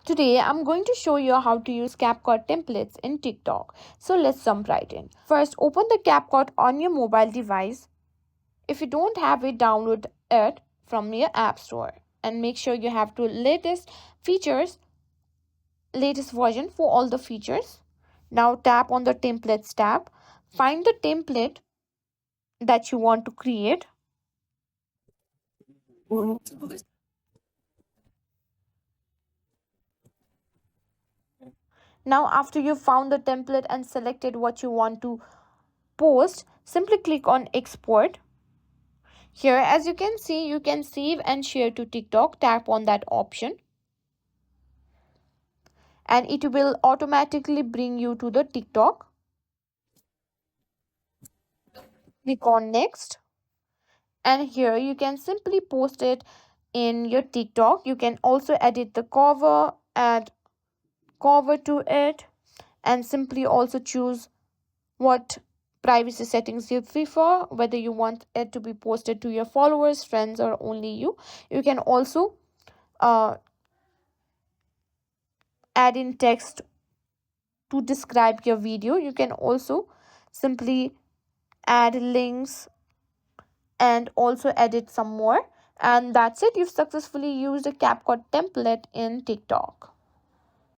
Today, I'm going to show you how to use CapCut templates in TikTok. So let's jump right in. First, open the CapCut on your mobile device. If you don't have it, download it from your app store and make sure you have to latest version for all the features. Now tap on the templates tab. Find the template that you want to create. Now after you've found the template and selected what you want to post, simply click on export. Here, as you can see, you can save and share to TikTok. Tap on that option and it will automatically bring you to the TikTok. Click on next, and here you can simply post it in your TikTok. You can also edit the cover, add cover to it, and simply also choose what privacy settings you prefer, whether you want it to be posted to your followers, friends, or only you. You can also uh, add in text to describe your video. You can also simply add links and also edit some more. And that's it. You've successfully used a CapCut template in TikTok.